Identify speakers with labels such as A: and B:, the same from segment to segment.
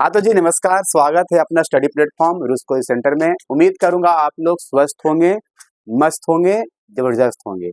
A: हाँ तो जी नमस्कार, स्वागत है अपना स्टडी प्लेटफॉर्म रुस्को सेंटर में। उम्मीद करूंगा आप लोग स्वस्थ होंगे, मस्त होंगे, जबरदस्त होंगे।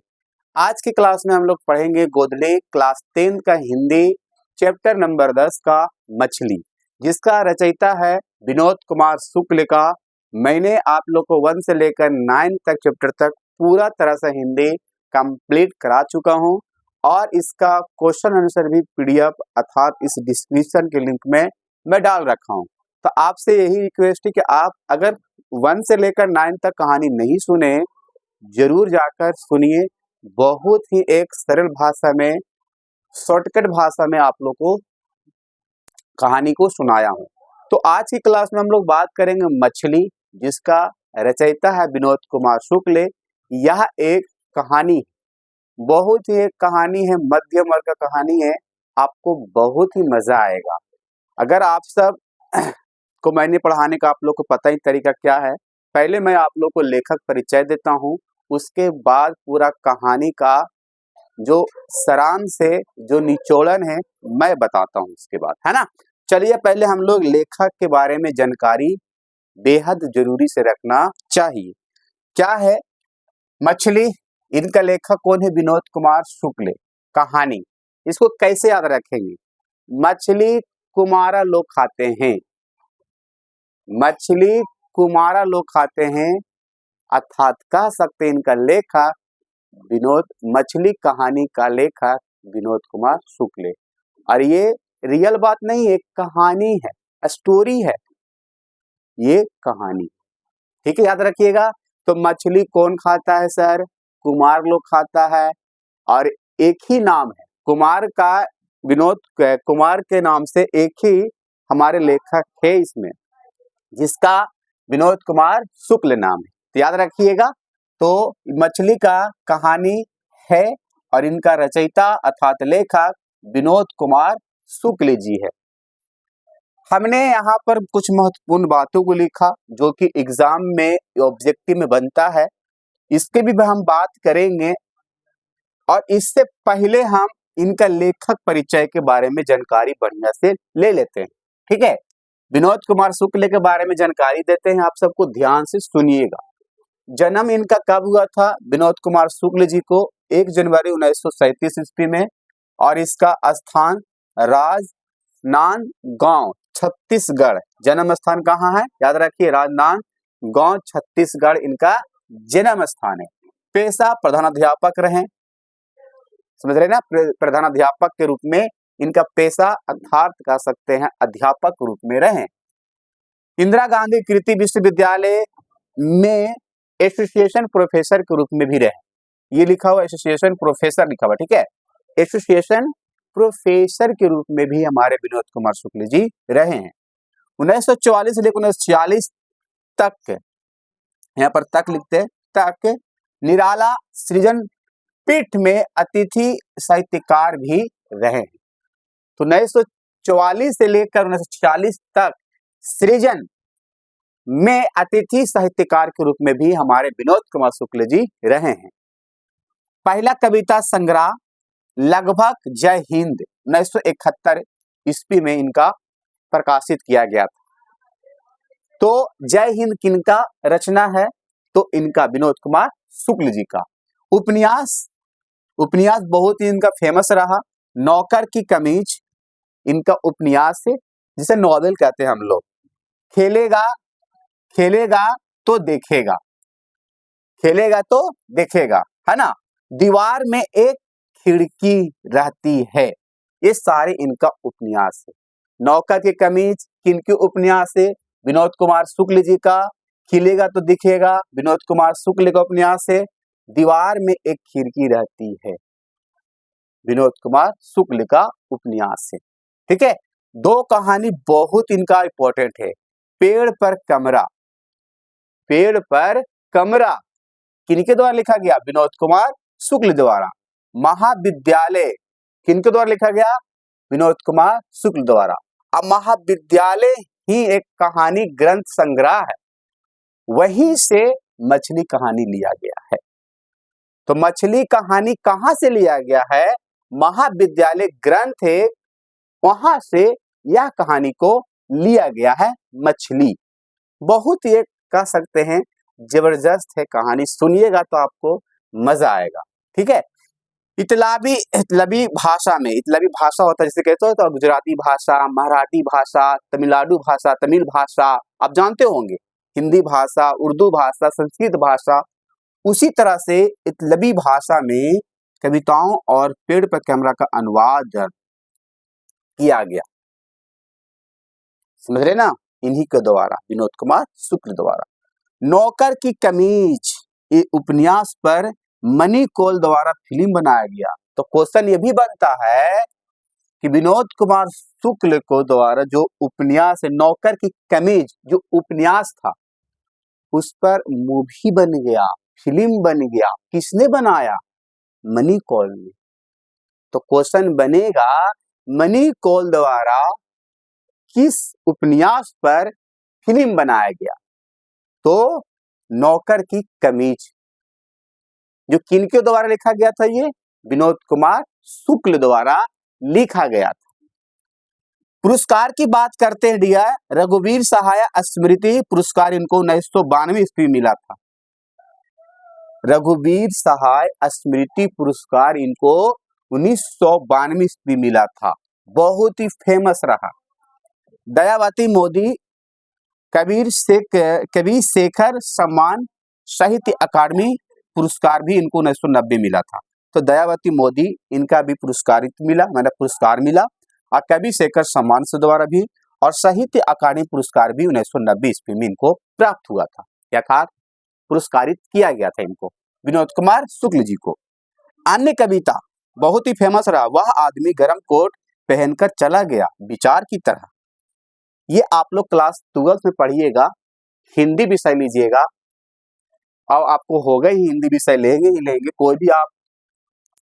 A: आज की क्लास में हम लोग पढ़ेंगे गोदले क्लास 10 का हिंदी चैप्टर नंबर 10 का मछली, जिसका रचयिता है विनोद कुमार शुक्ल का। मैंने आप लोग को 1 से लेकर 9 तक चैप्टर तक पूरा तरह से हिंदी कंप्लीट करा चुका हूँ और इसका क्वेश्चन आंसर भी पीडीएफ अर्थात इस डिस्क्रिप्शन के लिंक में मैं डाल रखा हूँ। तो आपसे यही रिक्वेस्ट है कि आप अगर 1 से लेकर 9 तक कहानी नहीं सुने, जरूर जाकर सुनिए। बहुत ही एक सरल भाषा में, शॉर्टकट भाषा में आप लोग को कहानी को सुनाया हूँ। तो आज की क्लास में हम लोग बात करेंगे मछली, जिसका रचयिता है विनोद कुमार शुक्ल। यह एक कहानी, बहुत ही एक कहानी है, मध्यम वर्ग का कहानी है। आपको बहुत ही मजा आएगा। अगर आप सब को मैंने पढ़ाने का आप लोग को पता ही तरीका क्या है। पहले मैं आप लोग को लेखक परिचय देता हूँ, उसके बाद पूरा कहानी का जो सारांश है, जो निचोड़न है, मैं बताता हूँ उसके बाद, है ना। चलिए पहले हम लोग लेखक के बारे में जानकारी बेहद जरूरी से रखना चाहिए। क्या है मछली, इनका लेखक कौन है? विनोद कुमार शुक्ल। कहानी इसको कैसे याद रखेंगे? मछली कुमारा लोग खाते हैं, मछली कुमारा लोग खाते हैं, अर्थात कह सकते हैं इनका लेखक विनोद, मछली कहानी का लेखक विनोद कुमार शुक्ल। और ये रियल बात नहीं है, कहानी है, स्टोरी है ये कहानी, ठीक है, याद रखिएगा। तो मछली कौन खाता है सर? कुमार लोग खाता है। और एक ही नाम है कुमार का, विनोद कुमार के नाम से एक ही हमारे लेखक है इसमें, जिसका विनोद कुमार शुक्ल नाम है। तो याद रखिएगा। तो मछली का कहानी है और इनका रचयिता अर्थात लेखक विनोद कुमार शुक्ल जी है। हमने यहाँ पर कुछ महत्वपूर्ण बातों को लिखा जो कि एग्जाम में ऑब्जेक्टिव में बनता है, इसके भी हम बात करेंगे। और इससे पहले हम इनका लेखक परिचय के बारे में जानकारी बढ़िया से ले लेते हैं, ठीक है। विनोद कुमार शुक्ल के बारे में जानकारी देते हैं, आप सबको ध्यान से सुनिएगा। जन्म इनका कब हुआ था? विनोद कुमार शुक्ल जी को 1 जनवरी 1937 ईस्वी में, और इसका स्थान राजनांदगांव छत्तीसगढ़। जन्म स्थान कहाँ है? याद रखिए, राजनांदगांव छत्तीसगढ़ इनका जन्म स्थान है। पेशा प्रधानाध्यापक रहे, समझ रहे ना, प्रधानाध्यापक के रूप में इनका पेशा अर्थात कह सकते हैं अध्यापक के रूप में रहे। इंदिरा गांधी कृषि विश्वविद्यालय में एसोसिएशन प्रोफेसर के रूप में भी रहे। ये लिखा हुआ एसोसिएशन प्रोफेसर लिखा हुआ, ठीक है। एसोसिएशन प्रोफेसर के रूप में भी हमारे विनोद कुमार शुक्ल जी रहे हैं। 1944 से लेकर 1946 तक, यहाँ पर तक लिखते तक, निराला सृजन पीठ में अतिथि साहित्यकार भी रहे हैं। तो 1944 से लेकर 1946 तक सृजन में अतिथि साहित्यकार के रूप में भी हमारे विनोद कुमार शुक्ल जी रहे हैं। पहला कविता संग्रह लगभग जय हिंद 1971 ईस्वी में इनका प्रकाशित किया गया था। तो जय हिंद किनका रचना है? तो इनका विनोद कुमार शुक्ल जी का। उपन्यास बहुत ही इनका फेमस रहा। नौकर की कमीज इनका उपन्यास है, जिसे नॉवेल कहते हैं हम लोग। खेलेगा तो देखेगा, खेलेगा तो देखेगा, है ना। दीवार में एक खिड़की रहती है, ये सारे इनका उपन्यास है। नौकर की कमीज किनके उपन्यास है? विनोद कुमार शुक्ल जी का। खिलेगा तो दिखेगा विनोद कुमार शुक्ल का उपन्यास है। दीवार में एक खिड़की रहती है विनोद कुमार शुक्ल का उपन्यास है, ठीक है। 2 कहानी बहुत इनका इंपॉर्टेंट है। पेड़ पर कमरा, पेड़ पर कमरा किनके द्वारा लिखा गया? विनोद कुमार शुक्ल द्वारा। महाविद्यालय किनके द्वारा लिखा गया? विनोद कुमार शुक्ल द्वारा। अब महाविद्यालय ही एक कहानी ग्रंथ संग्रह है, वहीं से मछली कहानी लिया गया है। तो मछली कहानी कहां से लिया गया है? महाविद्यालय ग्रंथ है, वहां से यह कहानी को लिया गया है मछली। बहुत ये कह सकते हैं जबरदस्त है कहानी, सुनिएगा तो आपको मजा आएगा। ठीक है, इतलबी भाषा में, इतलबी भाषा होता है जैसे कहते हो तो गुजराती भाषा, मराठी भाषा, तमिलनाडु भाषा, तमिल भाषा आप जानते होंगे, हिंदी भाषा, उर्दू भाषा, संस्कृत भाषा, उसी तरह से इतलबी भाषा में कविताओं और पेड़ पर कैमरा का अनुवाद किया गया। समझ रहे ना, इन्हीं के द्वारा, विनोद कुमार शुक्ल द्वारा। नौकर की कमीज ये उपन्यास पर मनी कौल द्वारा फिल्म बनाया गया। तो क्वेश्चन ये भी बनता है कि विनोद कुमार शुक्ल को द्वारा जो उपन्यास है नौकर की कमीज, जो उपन्यास था उस पर मूवी बन गया, फिल्म बन गया, किसने बनाया? मनी कौल ने। तो क्वेश्चन बनेगा मनी कौल द्वारा किस उपन्यास पर फिल्म बनाया गया? तो नौकर की कमीज, जो किनके द्वारा लिखा गया था? ये विनोद कुमार शुक्ल द्वारा लिखा गया था। पुरस्कार की बात करते हैं डियर, रघुवीर सहाय स्मृति पुरस्कार इनको 1992 ईस्वी मिला था। रघुवीर सहाय स्मृति पुरस्कार इनको 1992 ईस्वी मिला था, बहुत ही फेमस रहा। दयावती मोदी कबीर शेखर सम्मान साहित्य अकादमी पुरस्कार भी इनको 1990 मिला था। तो दयावती मोदी इनका भी पुरस्कार मिला और कबीर शेखर सम्मान से द्वारा भी, और साहित्य अकादमी पुरस्कार भी 1990 ईस्वी में इनको प्राप्त हुआ था, अर्थात पुरस्कारित किया गया था इनको, विनोद कुमार शुक्ल जी को। अन्य कविता बहुत ही फेमस रहा, वह आदमी गरम कोट पहनकर चला गया विचार की तरह। ये आप लोग क्लास 12 में पढ़िएगा, हिंदी विषय लीजिएगा, और आपको होगा ही हिंदी विषय लेंगे ही लेंगे। कोई भी आप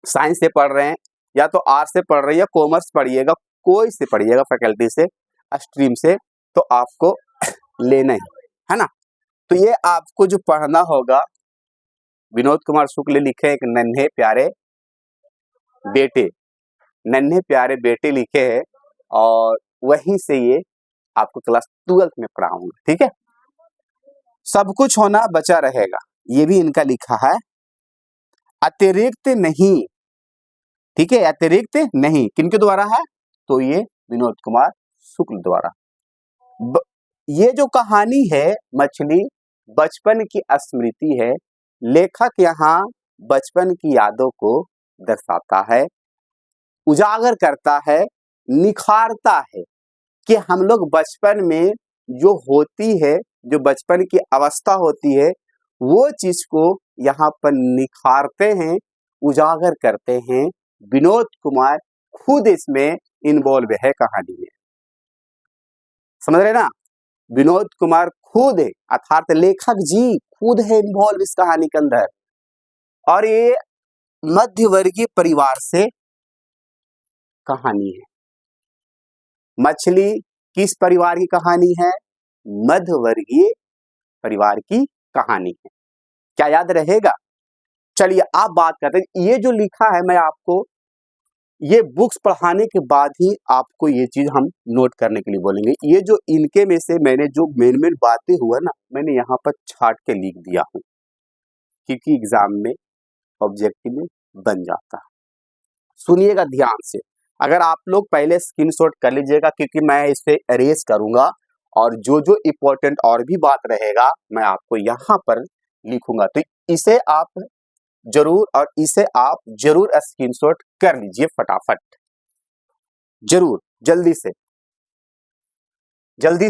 A: साइंस से पढ़ रहे हैं या तो आर्ट्स से पढ़ रहे हैं या कॉमर्स पढ़िएगा, कोई से पढ़िएगा फैकल्टी से, स्ट्रीम से, तो आपको लेना है ना। तो ये आपको जो पढ़ना होगा, विनोद कुमार शुक्ल लिखे एक नन्हे प्यारे बेटे लिखे हैं, और वहीं से ये आपको क्लास 12 में पढ़ाऊंगा। ठीक है, सब कुछ होना बचा रहेगा, ये भी इनका लिखा है। अतिरिक्त नहीं, ठीक है, अतिरिक्त नहीं किनके द्वारा है? तो ये विनोद कुमार शुक्ल द्वारा। ये जो कहानी है मछली, बचपन की स्मृति है। लेखक यहाँ बचपन की यादों को दर्शाता है, उजागर करता है, निखारता है कि हम लोग बचपन में जो होती है, जो बचपन की अवस्था होती है, वो चीज को यहाँ पर निखारते हैं, उजागर करते हैं। विनोद कुमार खुद इसमें इन्वॉल्व है कहानी में, समझ रहे ना। विनोद कुमार खुद है, अर्थात लेखक जी खुद है इन्वॉल्व इस कहानी के अंदर। और ये मध्यवर्गीय परिवार से कहानी है। मछली किस परिवार की कहानी है? मध्यवर्गीय परिवार की कहानी है। क्या याद रहेगा? चलिए आप बात करते हैं। ये जो लिखा है, मैं आपको ये बुक्स पढ़ाने के बाद ही आपको ये चीज हम नोट करने के लिए बोलेंगे। ये जो इनके में से मैंने जो मेन बातें हुआ ना, मैंने यहाँ पर छाट के लिख दिया हूँ, क्योंकि एग्जाम में ऑब्जेक्टिव में बन जाता है। सुनिएगा ध्यान से, अगर आप लोग पहले स्क्रीनशॉट कर लीजिएगा, क्योंकि मैं इसे अरेज करूंगा और जो जो इम्पोर्टेंट और भी बात रहेगा मैं आपको यहाँ पर लिखूंगा। तो इसे आप जरूर स्क्रीनशॉट कर लीजिए फटाफट, जरूर जल्दी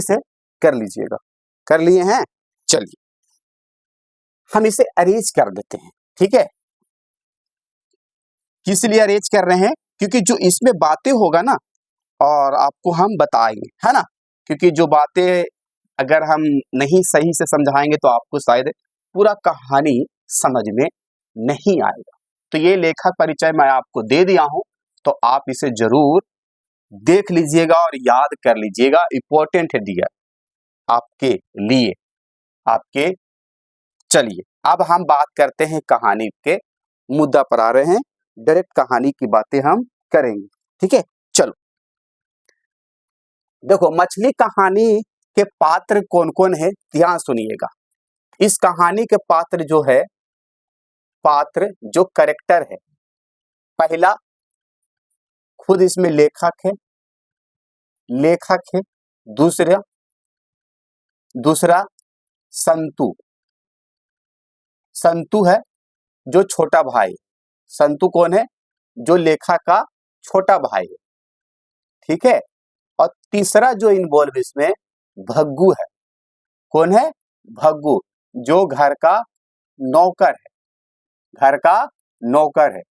A: से कर लीजिएगा। कर लिए हैं? चलिए हम इसे अरेंज कर देते हैं। ठीक है, किस लिए अरेंज कर रहे हैं? क्योंकि जो इसमें बातें होगा ना, और आपको हम बताएंगे, है ना, क्योंकि जो बातें अगर हम नहीं सही से समझाएंगे तो आपको शायद पूरा कहानी समझ में नहीं आएगा। तो ये लेखक परिचय मैं आपको दे दिया हूं, तो आप इसे जरूर देख लीजिएगा और याद कर लीजिएगा, इंपॉर्टेंट है डियर आपके लिए, आपके। चलिए अब हम बात करते हैं कहानी के मुद्दा पर आ रहे हैं, डायरेक्ट कहानी की बातें हम करेंगे। ठीक है, चलो देखो मछली कहानी के पात्र कौन कौन है, ध्यान सुनिएगा। इस कहानी के पात्र जो है, पात्र जो कैरेक्टर है, पहला खुद इसमें लेखक है। दूसरा संतु है जो छोटा भाई। संतु कौन है? जो लेखक का छोटा भाई है, ठीक है। और तीसरा जो इन्वॉल्व इसमें भग्गू है। कौन है? भग्गू, जो घर का नौकर है।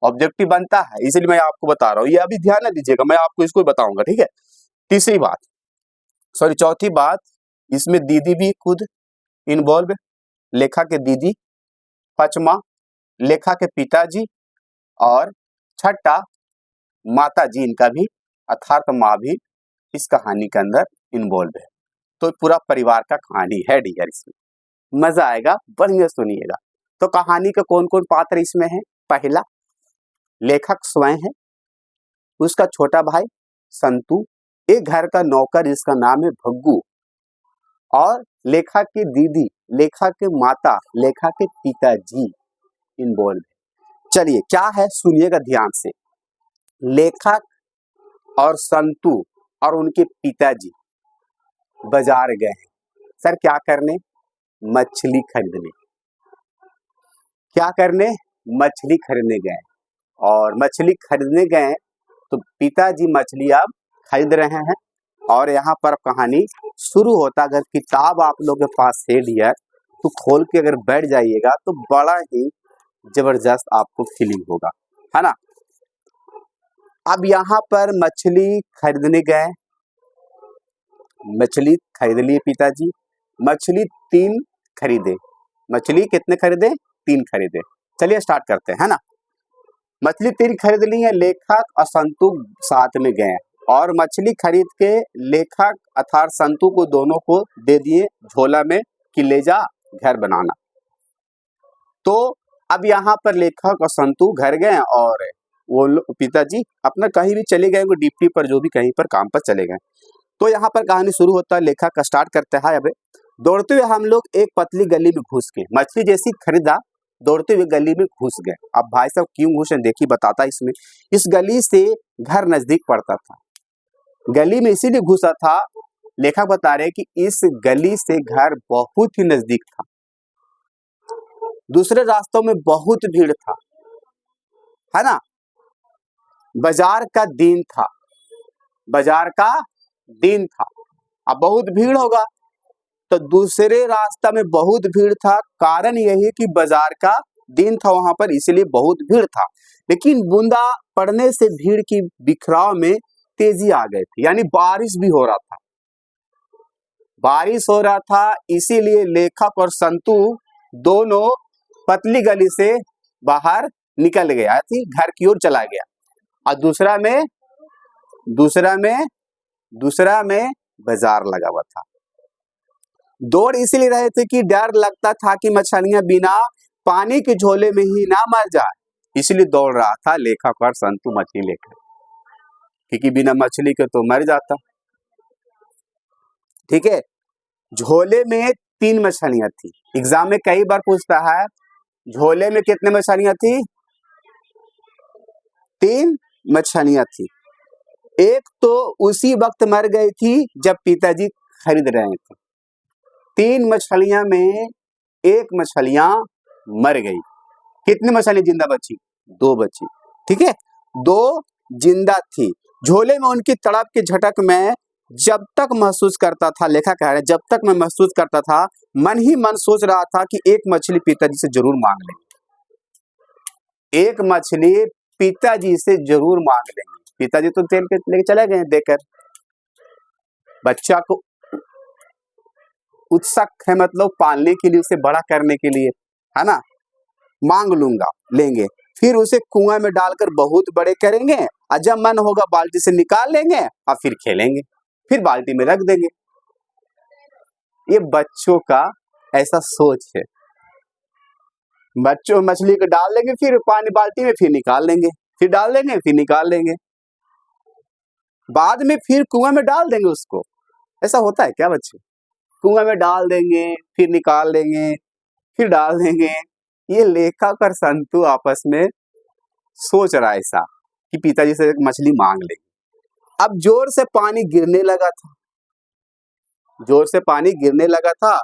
A: ऑब्जेक्टिव बनता है, इसलिए मैं आपको बता रहा हूं, ये अभी ध्यान न दीजिएगा, मैं आपको इसको बताऊंगा, ठीक है। चौथी बात, इसमें दीदी भी खुद इन्वॉल्व है, लेखा के दीदी। पांचवा लेखा के पिताजी, और छठा माता जी, इनका भी अर्थात माँ भी इस कहानी के अंदर इन्वॉल्व है। तो पूरा परिवार का कहानी है डियर, इसमें मजा आएगा, बढ़िया सुनिएगा। तो कहानी के कौन कौन पात्र इसमें है? पहला लेखक स्वयं है, उसका छोटा भाई संतु, एक घर का नौकर जिसका नाम है भग्गू, और लेखा की दीदी, लेखा के माता, लेखा के पिताजी इन्वॉल्व है। चलिए क्या है सुनिएगा ध्यान से। लेखक और संतु और उनके पिताजी बाजार गए हैं, सर क्या करने? मछली खरीदने। क्या करने? मछली खरीदने गए। और मछली खरीदने गए तो पिताजी मछली अब खरीद रहे हैं, और यहाँ पर कहानी शुरू होता। अगर किताब आप लोग के पास है डियर, तो खोल के अगर बैठ जाइएगा तो बड़ा ही जबरदस्त आपको फीलिंग होगा, है ना। अब यहाँ पर मछली खरीदने गए, मछली खरीद लिए पिताजी। मछली 3 खरीदे। मछली कितने खरीदे? 3 खरीदे। चलिए स्टार्ट करते हैं, है ना। मछली 3 खरीद ली है, लेखक और संतु साथ में गए, और मछली खरीद के लेखक अर्थात संतु को दोनों को दे दिए झोला में कि ले जा घर बनाना। तो अब यहाँ पर लेखक और संतु घर गए, और वो पिताजी अपना कहीं भी चले गए, वो ड्यूटी पर जो भी कहीं पर काम पर चले गए। तो यहाँ पर कहानी शुरू होता है, लेखक का स्टार्ट करते हैं। अब दौड़ते हुए हम लोग एक पतली गली में घुस गए। मछली जैसी खरीदा, दौड़ते हुए गली में घुस गए। अब भाई साहब क्यों घुसे देखिए, बताता इसमें। इस गली से घर नजदीक पड़ता था, गली में इसीलिए घुसा था, लेखक बता रहे कि इस गली से घर बहुत ही नजदीक था, दूसरे रास्तों में बहुत भीड़ था, है ना। बाजार का दिन था, अब बहुत भीड़ होगा, तो दूसरे रास्ता में बहुत भीड़ था। कारण यही कि बाजार का दिन था वहां पर, इसलिए बहुत भीड़ था। लेकिन बूंदा पड़ने से भीड़ की बिखराव में तेजी आ गई थी, यानी बारिश भी हो रहा था। इसीलिए लेखक और संतु दोनों पतली गली से बाहर निकल गया थी, घर की ओर चला गया। और दूसरा में बाजार लगा हुआ था। दौड़ इसलिए रहे थे कि डर लगता था कि मछलियां बिना पानी के झोले में ही ना मर जाए, इसलिए दौड़ रहा था लेखक और संतु मछली लेकर, क्योंकि बिना मछली के तो मर जाता, ठीक है। झोले में 3 मछलियां थी। एग्जाम में कई बार पूछता है झोले में कितने मछलियां थी? 3 मछलियां थी। एक तो उसी वक्त मर गई थी जब पिताजी खरीद रहे थे। 3 मछलियां में 1 मछलियां मर गई। कितनी मछलियां जिंदा बची? 2 बची, ठीक है। 2 जिंदा थी। झोले में उनकी तड़प की झटक में जब तक महसूस करता था, लेखा कह रहे जब तक मैं महसूस करता था, मन ही मन सोच रहा था कि एक मछली पिताजी से जरूर मांग लेंगे, एक मछली पिताजी से जरूर मांग लेंगे। पिताजी तो तेल के लेके चले गए देकर। बच्चा को उत्सुक है, मतलब पालने के लिए, उसे बड़ा करने के लिए, है ना। मांग लूंगा, लेंगे, फिर उसे कुआं में डालकर बहुत बड़े करेंगे, और जब मन होगा बाल्टी से निकाल लेंगे और फिर खेलेंगे, फिर बाल्टी में रख देंगे। ये बच्चों का ऐसा सोच है। बच्चों मछली को डाल देंगे, फिर पानी बाल्टी में, फिर निकाल लेंगे, फिर डाल देंगे, फिर निकाल लेंगे। बाद में फिर कुआं में डाल देंगे उसको। ऐसा होता है क्या बच्चे? कुआं में डाल देंगे, फिर निकाल लेंगे, फिर डाल देंगे। ये लेखक और संतु आपस में सोच रहा है ऐसा कि पिताजी से एक मछली मांग ले। अब जोर से पानी गिरने लगा था, जोर से पानी गिरने लगा था।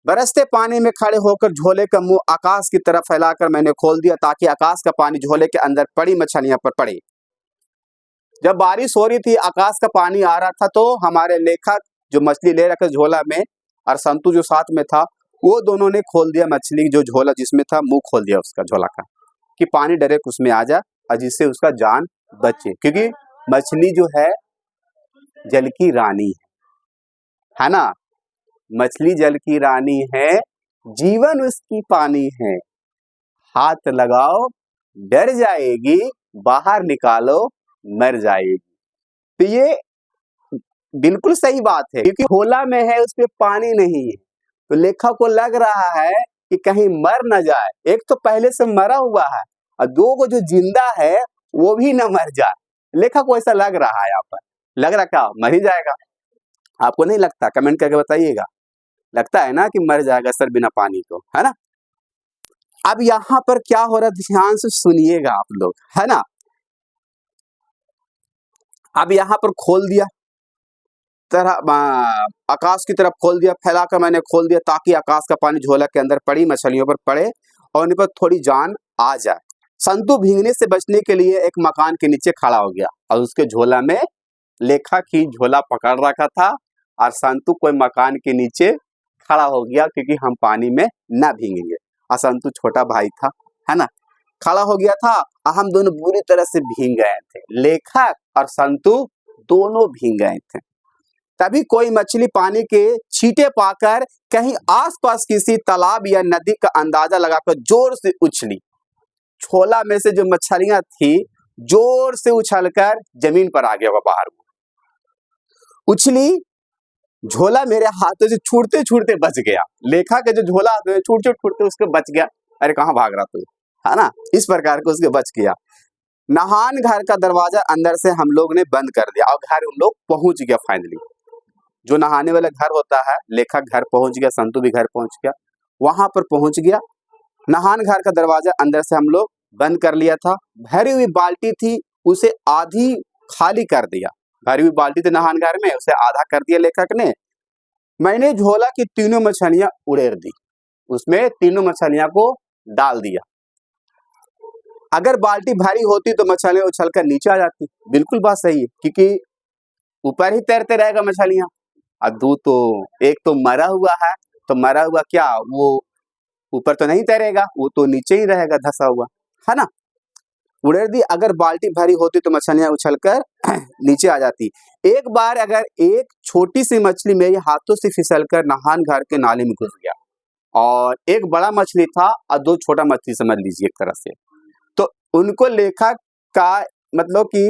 A: बरसते पानी में खड़े होकर झोले का मुंह आकाश की तरफ फैलाकर मैंने खोल दिया ताकि आकाश का पानी झोले के अंदर पड़ी मछलियां पर पड़े। जब बारिश हो रही थी, आकाश का पानी आ रहा था, तो हमारे लेखक जो मछली ले रखे झोला में और संतु जो साथ में था, वो दोनों ने खोल दिया मछली जो झोला जिसमें था, मुंह खोल दिया उसका झोला का कि पानी डायरेक्ट उसमें आ जा और जिससे उसका जान बचे, क्योंकि मछली जो है जल की रानी है ना। मछली जल की रानी है, जीवन उसकी पानी है। हाथ लगाओ डर जाएगी, बाहर निकालो मर जाएगी। तो ये बिल्कुल सही बात है, क्योंकि झोला में है उसमें पानी नहीं है। तो लेखक को लग रहा है कि कहीं मर न जाए, एक तो पहले से मरा हुआ है और दो को जो जिंदा है वो भी न मर जाए। लेखक को ऐसा लग रहा है, यहाँ पर लग रहा क्या मर ही जाएगा? आपको नहीं लगता? कमेंट करके बताइएगा। लगता है ना कि मर जाएगा सर बिना पानी को, है ना। अब यहाँ पर क्या हो रहा है, ध्यान से सुनिएगा आप लोग, है ना। अब यहाँ पर खोल दिया तरह आकाश की तरफ खोल दिया, फैलाकर मैंने खोल दिया ताकि आकाश का पानी झोला के अंदर पड़ी मछलियों पर पड़े और उन पर थोड़ी जान आ जाए। संतु भीगने से बचने के लिए एक मकान के नीचे खड़ा हो गया और उसके झोला में लेखक ही झोला पकड़ रखा था और संतु कोई मकान के नीचे खड़ा हो गया क्योंकि हम पानी में न भीगेंगे। और संतु छोटा भाई था, है ना, खड़ा हो गया था और हम दोनों बुरी तरह से भीग गए थे। लेखक और संतु दोनों भीग गए थे। तभी कोई मछली पानी के छींटे पाकर कहीं आसपास किसी तालाब या नदी का अंदाजा लगाकर जोर से उछली। झोला में से जो मछलियां थी जोर से उछलकर जमीन पर आ गया, वह बाहर उछली। झोला मेरे हाथों से छूटते छूटते बच गया। लेखा के जो झोला छूटते छूटते उसके बच गया। अरे कहाँ भाग रहा तू, है ना, इस प्रकार को उसके बच गया। नहान घर का दरवाजा अंदर से हम लोग ने बंद कर दिया और घर उन लोग पहुंच गया। फाइनली जो नहाने वाला घर होता है, लेखक घर पहुंच गया, संतु भी घर पहुंच गया, वहां पर पहुंच गया। नहान घर का दरवाजा अंदर से हम लोग बंद कर लिया था। भरी हुई बाल्टी थी, उसे आधी खाली कर दिया। भरी हुई बाल्टी थी नहान घर में, उसे आधा कर दिया लेखक ने। मैंने झोला की तीनों मछलियां उड़ेर दी, उसमें तीनों मछलियां को डाल दिया। अगर बाल्टी भारी होती तो मछलियां उछलकर नीचे आ जाती। बिल्कुल बात सही है, क्योंकि ऊपर ही तैरते रहेगा मछलियां। अब दो तो एक तो मरा हुआ है, तो मरा हुआ क्या वो ऊपर तो नहीं तैरेगा, वो तो नीचे ही रहेगा धंसा हुआ, है ना। उड़ेर दी। अगर बाल्टी भरी होती तो मछलियां उछलकर नीचे आ जाती। एक बार अगर एक छोटी सी मछली मेरे हाथों से फिसलकर नहान घर के नाले में घुस गया और एक बड़ा मछली था और दो छोटा मछली समझ लीजिए एक तरह से, तो उनको लेखक का मतलब कि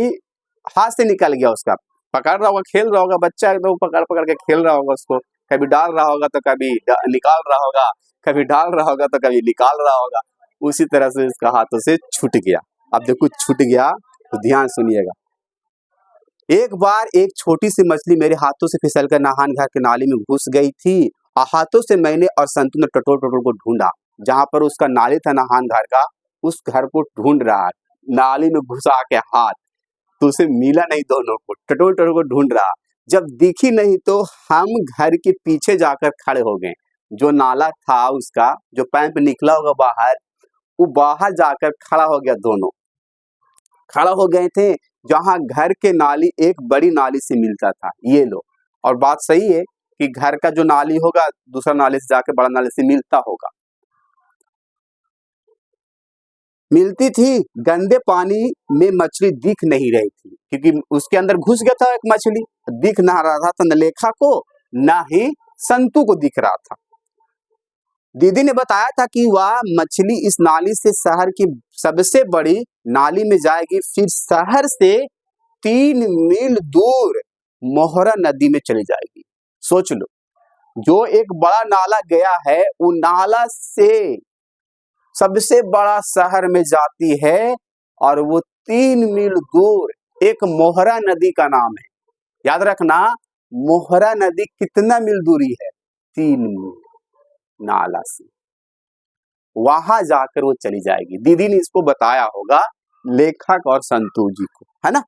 A: हाथ से निकल गया। उसका पकड़ रहा होगा, खेल रहा होगा, बच्चा एकदम पकड़ पकड़ के खेल रहा होगा उसको, कभी डाल रहा होगा तो कभी निकाल रहा होगा, कभी डाल रहा होगा तो कभी निकाल रहा होगा। उसी तरह से उसका हाथों से छूट गया। अब देखो छूट गया तो ध्यान सुनिएगा। एक बार एक छोटी सी मछली मेरे हाथों से फिसलकर नहान घर के नाली में घुस गई थी और हाथों से मैंने और संतु ने टटोल टटोल को ढूंढा। जहां पर उसका नाली था नहान घर का, उस घर को ढूंढ रहा, नाली में घुसा के हाथ, तो उसे मिला नहीं। दोनों को टटोल टटोल को ढूंढ रहा। जब दिखी नहीं तो हम घर के पीछे जाकर खड़े हो गए। जो नाला था उसका, जो पाइप निकला होगा बाहर, वो बाहर जाकर खड़ा हो गया। दोनों खड़ा हो गए थे जहां घर के नाली एक बड़ी नाली से मिलता था। ये लो, और बात सही है कि घर का जो नाली होगा दूसरा नाली से जाकर बड़ा नाली से मिलता होगा, मिलती थी। गंदे पानी में मछली दिख नहीं रही थी क्योंकि उसके अंदर घुस गया था एक मछली, दिख ना रहा था न लेखा को ना ही संतु को दिख रहा था। दीदी ने बताया था कि वह मछली इस नाली से शहर की सबसे बड़ी नाली में जाएगी, फिर शहर से 3 मील दूर मोहरा नदी में चली जाएगी। सोच लो, जो एक बड़ा नाला गया है वो नाला से सबसे बड़ा शहर में जाती है और वो 3 मील दूर एक मोहरा नदी का नाम है। याद रखना, मोहरा नदी कितना मील दूरी है? 3 मील नाला से। वहां जाकर वो चली जाएगी। दीदी ने इसको बताया होगा लेखक और संतु जी को, है ना।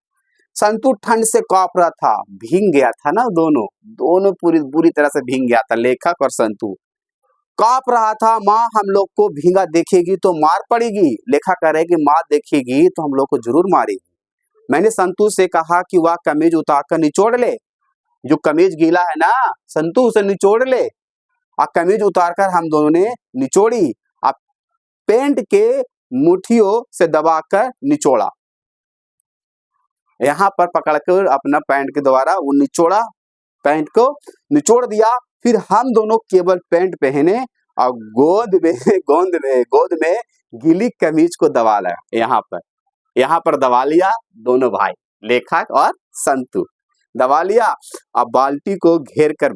A: संतु ठंड से कांप रहा था, भीग गया था ना, दोनों पूरी बुरी तरह से भीग गया था। लेखक और संतु कांप रहा था। माँ हम लोग को भीगा देखेगी तो मार पड़ेगी। लेखक कह रहे कि माँ देखेगी तो हम लोग को जरूर मारेगी। मैंने संतु से कहा कि वह कमीज उतार कर निचोड़ ले। जो कमीज गीला है ना, संतु उसे निचोड़ ले। और कमीज उतारकर हम दोनों ने निचोड़ी। अब पेंट के मुट्ठियों से दबाकर निचोड़ा। यहाँ पर पकड़कर अपना पैंट के द्वारा वो निचोड़ा, पैंट को निचोड़ दिया। फिर हम दोनों केवल पैंट पहने और गोद में गीली कमीज को दबा लिया। यहाँ पर दबा लिया दोनों भाई, लेखक और संतु दबा लिया। अब बाल्टी को घेर कर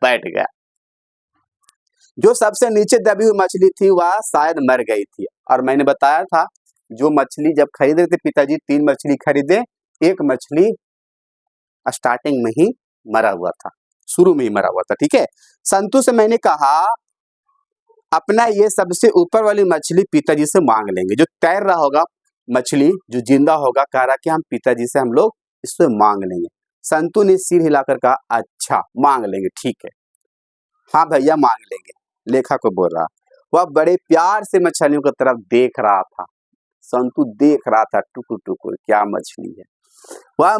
A: बैठ गया। जो सबसे नीचे दबी हुई मछली थी वह शायद मर गई थी। और मैंने बताया था जो मछली जब खरीदे थे पिताजी, 3 मछली खरीदे, एक मछली स्टार्टिंग में ही मरा हुआ था, शुरू में ही मरा हुआ था। ठीक है। संतु से मैंने कहा अपना ये सबसे ऊपर वाली मछली पिताजी से मांग लेंगे। जो तैर रहा होगा मछली, जो जिंदा होगा, कह रहा कि हम पिताजी से हम लोग इससे मांग लेंगे। संतु ने सिर हिलाकर कहा अच्छा मांग लेंगे, ठीक है, हाँ भैया मांग लेंगे। लेखा को बोल रहा, वह बड़े प्यार से मछलियों की तरफ देख रहा था। संतु देख रहा था टुकुर टुकुर क्या मछली है। वह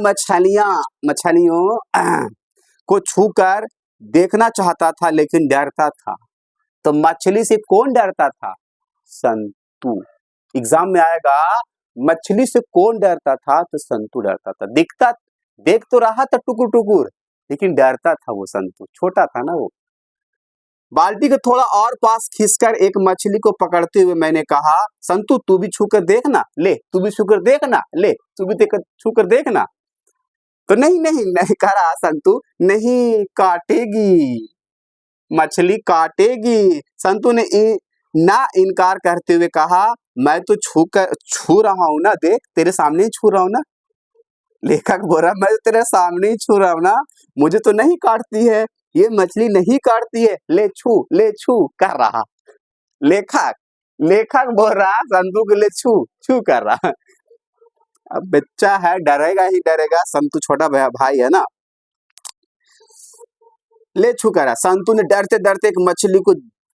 A: मछलियों को छूकर देखना चाहता था लेकिन डरता था। तो मछली से कौन डरता था? संतु। एग्जाम में आएगा मछली से कौन डरता था? तो संतु डरता था। देख तो रहा था टुकुर टुकुर, लेकिन डरता था वो संतु, छोटा था ना वो। बाल्टी को थोड़ा और पास खींचकर एक मछली को पकड़ते हुए मैंने कहा संतु तू भी छूकर देखना, ले तू भी छूकर देखना, ले तू भी छूकर देखना। तो नहीं कह रहा संतु, नहीं काटेगी, मछली काटेगी। संतु ने ना इनकार करते हुए कहा मैं तो छू रहा हूं ना, देख तेरे सामने ही छू रहा हूं ना। लेखक बोल रहा मैं तो तेरे सामने ही छू रहा हूं ना, मुझे तो नहीं काटती है, ये मछली नहीं काटती है, ले छू कर रहा। लेखक बोल रहा संतु के लिए छू कर रहा। अब बच्चा है, डरेगा ही डरेगा, संतु छोटा भाई है ना। ले छू कर रहा। संतु ने डरते डरते एक मछली को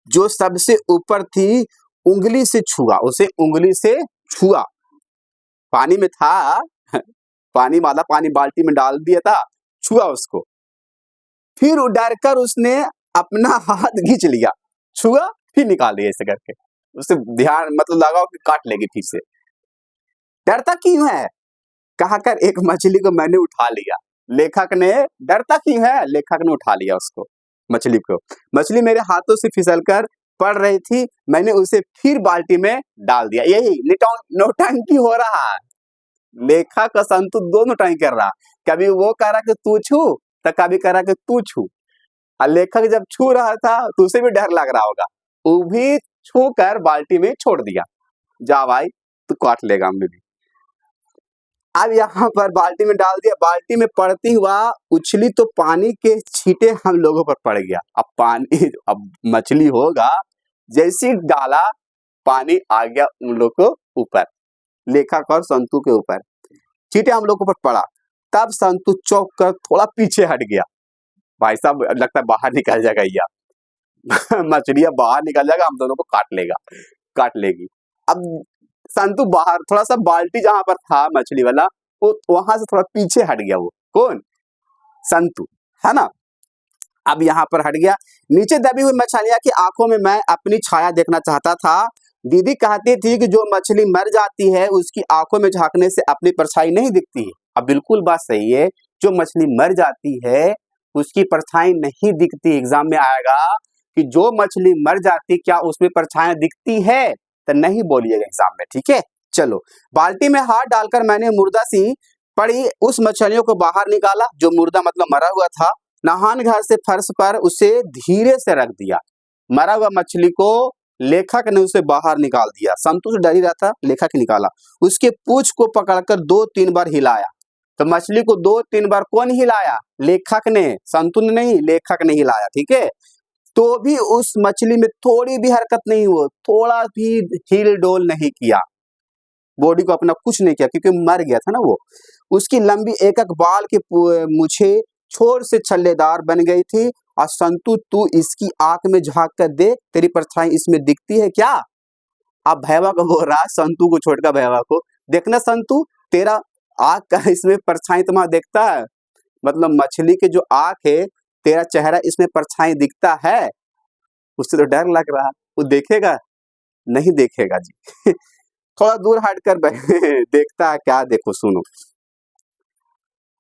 A: जो सबसे ऊपर थी उंगली से छुआ, उसे उंगली से छुआ। पानी में था, पानी बाल्टी में डाल दिया था, छुआ उसको। फिर डरकर उसने अपना हाथ खींच लिया, छुआ फिर निकाल दिया ऐसे करके। उसे ध्यान लगाओ कि काट लेगी फिर से। डरता क्यों है कहकर एक मछली को मैंने उठा लिया। लेखक ने डरता क्यों है, लेखक ने उठा लिया उसको, मछली को। मछली मेरे हाथों से फिसलकर पड़ रही थी, मैंने उसे फिर बाल्टी में डाल दिया। यही नौटंकी हो रहा है। लेखक और संतु दोनों टाइम कर रहा, कभी वो कह रहा कि तू छू तो कभी कह रहा कि तू छू। और लेखक जब छू रहा था तो उसे भी डर लग रहा होगा, वो भी छू कर बाल्टी में छोड़ दिया, जा भाई तू काट लेगा हमें भी। अब यहाँ पर बाल्टी में डाल दिया, बाल्टी में पड़ती हुआ उछली तो पानी के छींटे हम लोगों पर पड़ गया। अब मछली होगा, जैसी डाला पानी आ गया उन लोग को ऊपर, लेखक और संतु के ऊपर, छींटे हम लोगों पर पड़ा। तब संतु चौंक कर थोड़ा पीछे हट गया। भाई साहब लगता है बाहर निकल जाएगा या मछलियां बाहर निकल जाएगा, हम दोनों को काट लेगी। अब संतु बाहर थोड़ा सा, बाल्टी जहां पर था मछली वाला वो वहां से थोड़ा पीछे हट गया। वो कौन? संतु, है ना। अब यहाँ पर हट गया। नीचे दबी हुई मछलियां की आंखों में मैं अपनी छाया देखना चाहता था। दीदी कहती थी कि जो मछली मर जाती है उसकी आंखों में झांकने से अपनी परछाई नहीं दिखती है। अब बिल्कुल बात सही है, जो मछली मर जाती है उसकी परछाई नहीं दिखती। एग्जाम में आएगा कि जो मछली मर जाती क्या उसमें परछाई दिखती है, तो नहीं बोलिएगा एग्जाम में, ठीक है। चलो, बाल्टी में हाथ डालकर मैंने मुर्दा सी पड़ी उस मछलियों को बाहर निकाला, जो मुर्दा मरा हुआ था। नहान घर से फर्श पर उसे धीरे से रख दिया। मरा हुआ मछली को लेखक ने उसे बाहर निकाल दिया। संतु से डर ही रहा था, लेखक निकाला। उसके पूंछ को पकड़कर 2-3 बार हिलाया। तो मछली को 2-3 बार कौन हिलाया? लेखक ने, संतु ने नहीं, लेखक ने हिलाया। ठीक है, तो भी उस मछली में थोड़ी भी हरकत नहीं हुई, थोड़ा भी हिल डोल नहीं किया, बॉडी को अपना कुछ नहीं किया, क्योंकि मर गया था ना वो। उसकी लंबी एक-एक बाल की मूछें छोर से छल्लेदार बन गई थी। और संतु, तू इसकी आंख में झांक कर देख, तेरी परछाई इसमें दिखती है क्या? अब भैया को बोल रहा है, संतु को, छोटका भैया को, देखना संतु, तेरा आंख का इसमें परछाई तुम्हारा दिखता है? मतलब मछली के जो आंख है, तेरा चेहरा इसमें परछाई दिखता है? उससे तो डर लग रहा, वो देखेगा? नहीं देखेगा जी। थोड़ा दूर हटकर देखता है क्या? देखो, सुनो,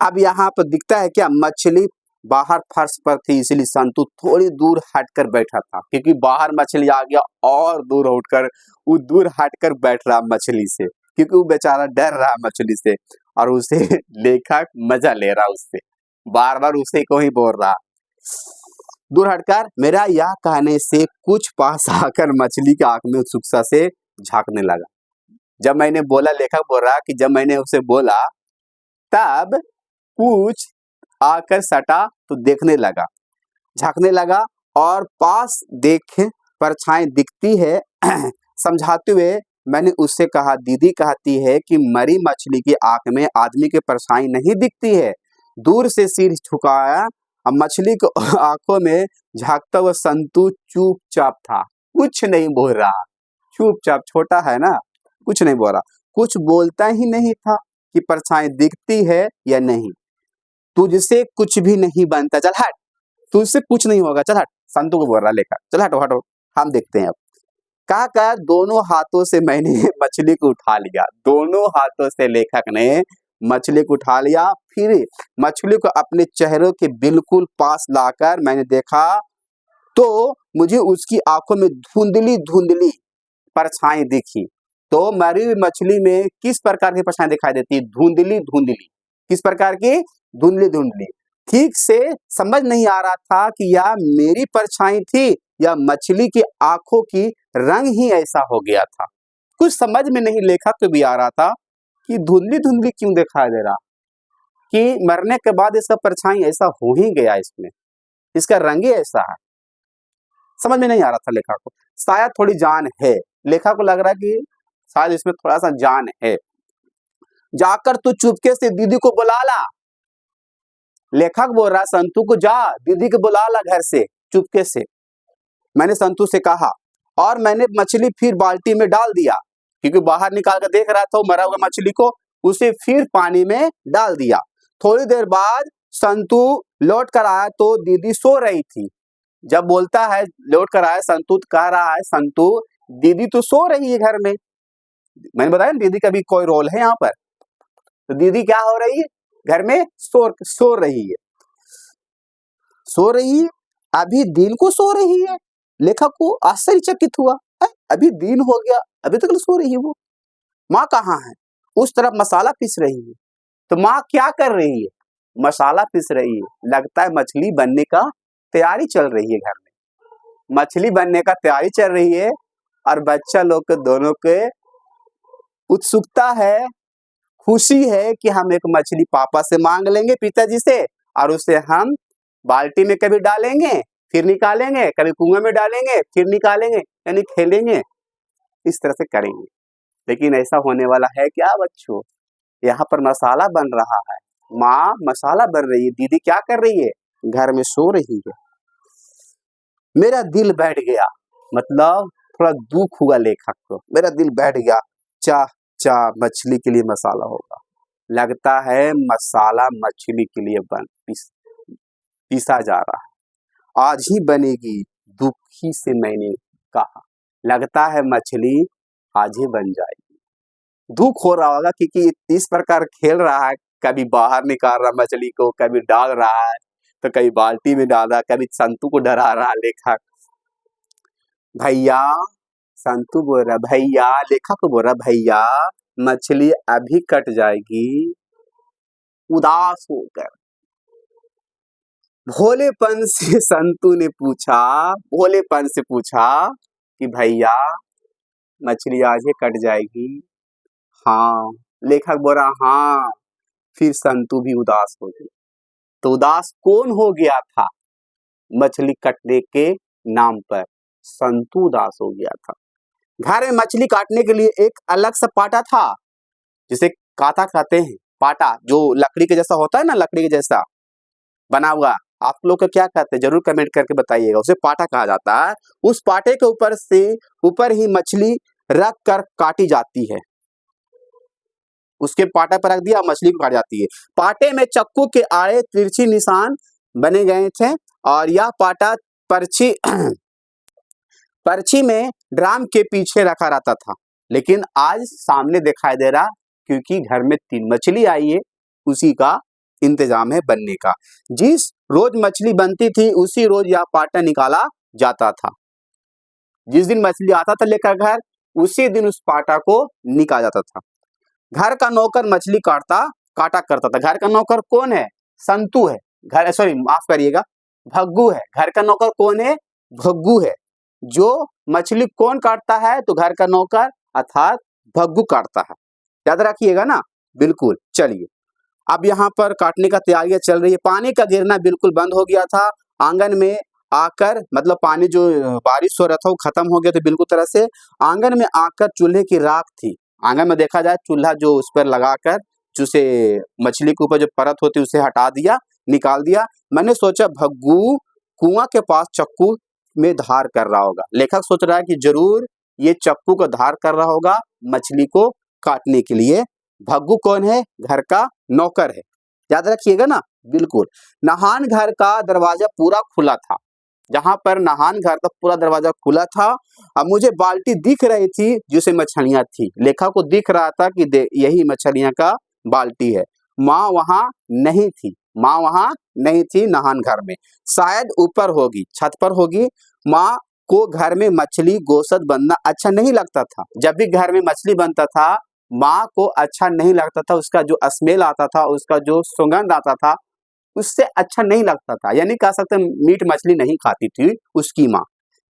A: अब यहाँ पर दिखता है क्या? मछली बाहर फर्श पर थी, इसलिए संतु थोड़ी दूर हटकर बैठा था, क्योंकि बाहर मछली आ गया और दूर उठकर वो दूर हटकर बैठ रहा मछली से, क्योंकि वो बेचारा डर रहा मछली से, और उसे लेखक मजा ले रहा उससे, बार बार उसे को ही बोल रहा। दूर हटकर मेरा यह कहने से कुछ पास आकर मछली की आंख में उत्सुकता से झांकने लगा। जब मैंने बोला, लेखक बोल रहा कि जब मैंने उसे बोला, तब कुछ आकर सटा तो देखने लगा, झांकने लगा, और पास देख परछाई दिखती है। समझाते हुए मैंने उससे कहा, दीदी कहती है कि मरी मछली की आंख में आदमी की परछाई नहीं दिखती है। दूर से सिर झुकाया, अब मछली को आंखों में झांकता हुआ संतु चुपचाप था, कुछ नहीं बोल रहा, चुपचाप, छोटा है ना, कुछ नहीं बोल रहा, कुछ बोलता ही नहीं था कि परछाई दिखती है या नहीं। तुझसे कुछ भी नहीं बनता, चल हट, तुझसे कुछ नहीं होगा, चल हट, संतु को बोल रहा लेखक, चल हटो हटो, हम देखते हैं अब। कहा दोनों हाथों से मैंने मछली को उठा लिया, दोनों हाथों से लेखक ने मछली को उठा लिया। फिर मछली को अपने चेहरे के बिल्कुल पास लाकर मैंने देखा, तो मुझे उसकी आंखों में धुंधली धुंधली परछाई दिखी। तो मरी हुई मछली में किस प्रकार की परछाई दिखाई देती है? धुंधली धुंधली। किस प्रकार की? धुंधली धुंधली। ठीक से समझ नहीं आ रहा था कि यह मेरी परछाई थी या मछली की आंखों की रंग ही ऐसा हो गया था। कुछ समझ में नहीं लेखक को भी आ रहा था कि धुंधली धुंधली क्यों दिखाई दे रहा, कि मरने के बाद इसका परछाई ऐसा हो ही गया, इसमें इसका रंग ही ऐसा है। समझ में नहीं आ रहा था लेखक को। शायद थोड़ी जान है, लेखक को लग रहा कि शायद इसमें थोड़ा सा जान है। जाकर तू चुपके से दीदी को बुला ला, लेखक बोल रहा संतु को, जा दीदी को बुला ला घर से चुपके से। मैंने संतु से कहा, और मैंने मछली फिर बाल्टी में डाल दिया, क्योंकि बाहर निकाल कर देख रहा था मरा हुआ मछली को, उसे फिर पानी में डाल दिया। थोड़ी देर बाद संतु लौट कर आया तो दीदी सो रही थी। जब बोलता है लौट कर आया, संतु कह रहा है, संतु दीदी तो सो रही है घर में। मैंने बताया दीदी का भी कोई रोल है यहाँ पर। तो दीदी क्या हो रही है? घर में सो रही है, सो रही है, अभी दिन को सो रही है। लेखक को आश्चर्यचकित हुआ, अभी दिन हो गया, अभी तक सो रही है वो। माँ कहाँ है? उस तरफ मसाला पीस रही है। तो माँ क्या कर रही है? मसाला पीस रही है। लगता है मछली बनने का तैयारी चल रही है घर में, मछली बनने का तैयारी चल रही है, और बच्चा लोग के दोनों के उत्सुकता है, खुशी है कि हम एक मछली पापा से मांग लेंगे, पिताजी से, और उसे हम बाल्टी में कभी डालेंगे फिर निकालेंगे, कभी कुएं में डालेंगे फिर निकालेंगे, यानी खेलेंगे, इस तरह से करेंगे। लेकिन ऐसा होने वाला है क्या बच्चों? यहाँ पर मसाला बन रहा है, माँ मसाला बन रही है, दीदी क्या कर रही है? घर में सो रही है। मेरा दिल बैठ गया, मतलब थोड़ा दुख हुआ लेखक को, मेरा दिल बैठ गया। चाह चाह मछली के लिए मसाला होगा, लगता है मसाला मछली के लिए पीसा जा रहा है, आज ही बनेगी, दुखी से मैंने कहा, लगता है मछली आज ही बन जाएगी। दुख हो रहा होगा क्योंकि इस प्रकार खेल रहा है, कभी बाहर निकाल रहा मछली को, कभी डाल रहा है, तो कभी बाल्टी में डाल रहा, कभी संतु को डरा रहा लेखक। भैया, संतु बोल रहा भैया, लेखक को बोल रहा भैया मछली अभी कट जाएगी। उदास होकर भोलेपन से संतु ने पूछा, भोलेपन से पूछा, कि भैया मछली आज ही कट जाएगी। हाँ, लेखक बोल रहा हाँ। फिर संतु भी उदास हो गई। तो उदास कौन हो गया था मछली कटने के नाम पर? संतु उदास हो गया था। घर में मछली काटने के लिए एक अलग सा पाटा था, जिसे काता कहते हैं। पाटा जो लकड़ी के जैसा होता है ना, लकड़ी के जैसा बना हुआ, आप लोग का क्या कहते हैं जरूर कमेंट करके बताइएगा। उसे पाटा कहा जाता है। उस पाटे के ऊपर ही मछली रख कर काटी जाती है। उसके पाटा पर रख दिया, मछली को काट जाती है। पाटे में चक्कू के आड़े तिरछी निशान बने गए थे और यह पाटा पर्ची में ड्राम के पीछे रखा रहता था। लेकिन आज सामने दिखाई दे रहा, क्योंकि घर में 3 मछली आई है, उसी का इंतजाम है बनने का। जिस रोज मछली बनती थी उसी रोज यह पाटा निकाला जाता था। जिस दिन मछली आता था लेकर घर, उसी दिन उस पाटा को निकाला जाता था। घर का नौकर मछली काटा करता था। घर का नौकर कौन है? संतु है। माफ करिएगा, भग्गू है। घर का नौकर कौन है? भग्गू है। जो मछली कौन काटता है? तो घर का नौकर अर्थात भग्गू काटता है। याद रखिएगा ना, बिल्कुल। चलिए, अब यहाँ पर काटने का तैयारियां चल रही है। पानी का गिरना बिल्कुल बंद हो गया था। आंगन में आकर, मतलब पानी जो बारिश हो रहा था वो खत्म हो गया था बिल्कुल तरह से। आंगन में आकर चूल्हे की राख थी। आंगन में देखा जाए, चूल्हा जो उस पर लगाकर जिसे मछली के ऊपर जो परत होती है उसे हटा दिया, निकाल दिया। मैंने सोचा भग्गू कुआं के पास चक्कू में धार कर रहा होगा। लेखक सोच रहा है कि जरूर ये चक्कू को धार कर रहा होगा मछली को काटने के लिए। भग्गू कौन है? घर का नौकर है। याद रखिएगा ना, बिल्कुल। नहान घर का दरवाजा पूरा खुला था। जहां पर नहान घर का पूरा दरवाजा खुला था। अब मुझे बाल्टी दिख रही थी जिसमें मछलियां थी। लेखा को दिख रहा था कि यही मछलियां का बाल्टी है। माँ वहां नहीं थी। माँ वहां नहीं थी नहान घर में, शायद ऊपर होगी, छत पर होगी। माँ को घर में मछली गोश्त बनना अच्छा नहीं लगता था। जब भी घर में मछली बनता था माँ को अच्छा नहीं लगता था। उसका जो स्मेल आता था, उसका जो सुगंध आता था, उससे अच्छा नहीं लगता था। यानी कह सकते मीट मछली नहीं खाती थी उसकी माँ।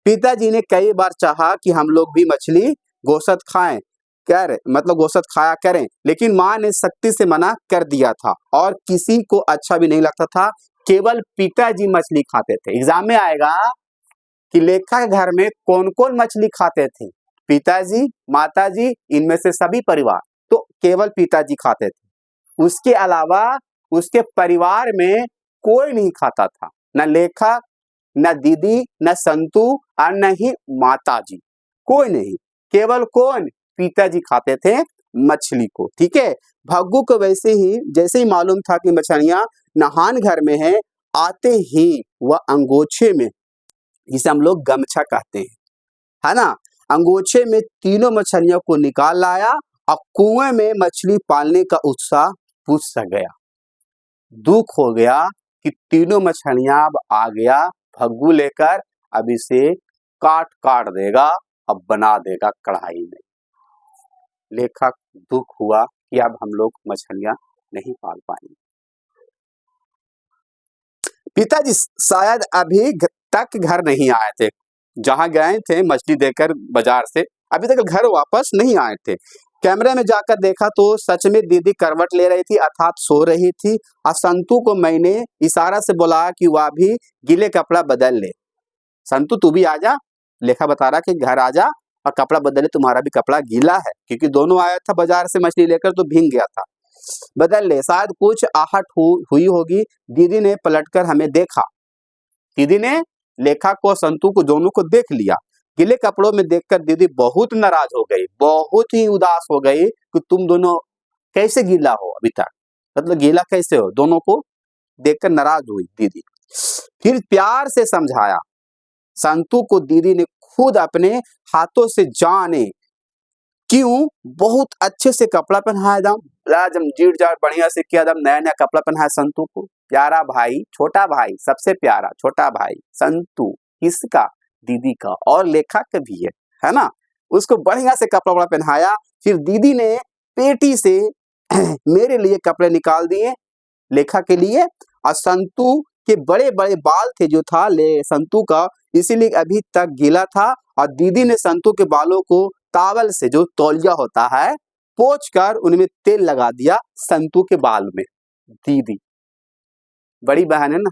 A: पिताजी ने कई बार चाहा कि हम लोग भी मछली गोश्त खाएं, मतलब गोश्त खाया करें, लेकिन माँ ने सख्ती से मना कर दिया था और किसी को अच्छा भी नहीं लगता था। केवल पिताजी मछली खाते थे। एग्जाम में आएगा कि लेखा के घर में कौन कौन मछली खाते थे? पिताजी, माताजी, इनमें से सभी परिवार। तो केवल पिताजी खाते थे। उसके अलावा उसके परिवार में कोई नहीं खाता था। न लेखक, न दीदी, न संतु और न ही माताजी, कोई नहीं। केवल कौन? पिताजी खाते थे मछली को। ठीक है। भग्गू को जैसे ही मालूम था कि मछलियां नहान घर में है, आते ही वह अंगोछे में, जिसे हम लोग गमछा कहते हैं, है ना, अंगोछे में तीनों मछलियों को निकाल लाया और कुएं में मछली पालने का उत्साह बुझ सा गया। दुख हो गया कि तीनों मछलियां अब आ गया भग्गू लेकर, अब इसे काट देगा, अब बना देगा कढ़ाई में। लेखक दुख हुआ कि अब हम लोग मछलियां नहीं पाल पाएंगे। पिताजी शायद अभी तक घर नहीं आए थे। जहां गए थे मछली देकर बाजार से, अभी तक घर वापस नहीं आए थे। कैमरे में जाकर देखा तो सच में दीदी करवट ले रही थी, अर्थात सो रही थी। और संतु को मैंने इशारा से बोला कि वह भी गीले कपड़ा बदल ले। संतु तू भी आजा। लेखा बता रहा कि घर आजा और कपड़ा बदल ले, तुम्हारा भी कपड़ा गीला है, क्योंकि दोनों आया था बाजार से मछली लेकर तो भीग गया था। बदल ले। शायद कुछ आहट हुई होगी। दीदी ने पलटकर हमें देखा। दीदी ने लेखा को, संतु को, दोनों को देख लिया। गीले कपड़ों में देखकर दीदी बहुत नाराज हो गई, बहुत ही उदास हो गई कि तुम दोनों कैसे गीला हो अभी तक, मतलब गीला कैसे हो? दोनों को देखकर नाराज हुई दीदी। फिर प्यार से समझाया। संतु को दीदी ने खुद अपने हाथों से जाने क्यों बहुत अच्छे से कपड़ा पहनाया, एकदम जीट जाट बढ़िया से किया, एकदम नया नया कपड़ा पहनाया संतु को। प्यारा भाई, छोटा भाई, सबसे प्यारा छोटा भाई संतु। किसका? दीदी का, और लेखा का भी है ना। उसको बढ़िया से कपड़ा वपड़ा पहनाया। फिर दीदी ने पेटी से मेरे लिए कपड़े निकाल दिए, लेखा के लिए। और संतु के बड़े बड़े बाल थे जो था संतु का, इसीलिए अभी तक गीला था और दीदी ने संतू के बालों को टॉवल से, जो तौलिया होता है, पोंछ कर उनमें तेल लगा दिया संतू के बाल में। दीदी बड़ी बहन है ना,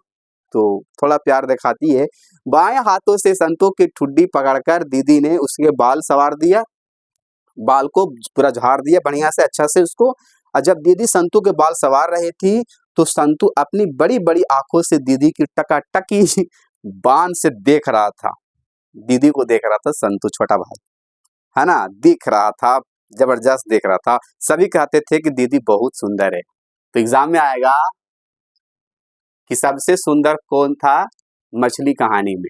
A: तो थोड़ा प्यार दिखाती है। बाएं हाथों से संतू की ठुड्डी पकड़कर दीदी ने उसके बाल संवार दिया, बाल को पूरा झाड़ दिया बढ़िया से, अच्छा से उसको। और जब दीदी संतू के बाल संवार रही थी तो संतू अपनी बड़ी बड़ी आंखों से दीदी की टकाटकी बाण से देख रहा था। दीदी को देख रहा था संतू, छोटा भाई है ना, दिख रहा था, जबरदस्त देख रहा था। सभी कहते थे कि दीदी बहुत सुंदर है। तो एग्जाम में आएगा कि सबसे सुंदर कौन था मछली कहानी में,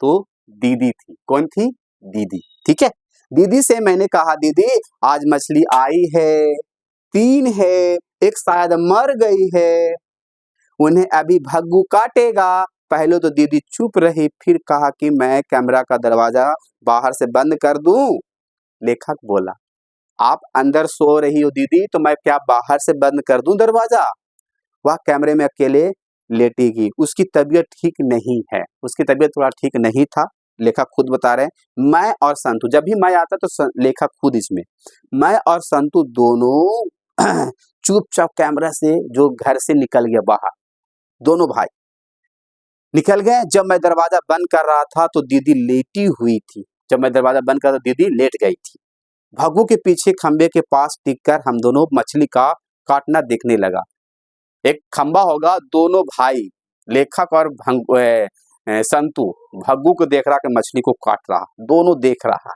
A: तो दीदी थी। कौन थी? दीदी। ठीक है, दीदी से मैंने कहा दीदी आज मछली आई है, 3 है, एक शायद मर गई है, उन्हें अभी भग्गू काटेगा। पहले तो दीदी चुप रही, फिर कहा कि मैं कैमरा का दरवाजा बाहर से बंद कर दूं। लेखक बोला आप अंदर सो रही हो दीदी, तो मैं क्या बाहर से बंद कर दूं दरवाजा? वह कैमरे में अकेले लेटेगी, उसकी तबीयत ठीक नहीं है, उसकी तबीयत थोड़ा ठीक नहीं था। लेखक खुद बता रहे हैं। मैं और संतू, जब भी मैं आता तो लेखक खुद इसमें, मैं और संतू दोनों चुपचाप कैमरा से जो घर से निकल गया बाहर, दोनों भाई निकल गए। जब मैं दरवाजा बंद कर रहा था तो दीदी लेटी हुई थी, जब मैं दरवाजा बंद कर रहा था दीदी लेट गई थी। भग्गू के पीछे खंबे के पास टिककर हम दोनों मछली का काटना देखने लगा। एक खंबा होगा, दोनों भाई लेखक और संतू भग्गू को देख रहा कि मछली को काट रहा, दोनों देख रहा।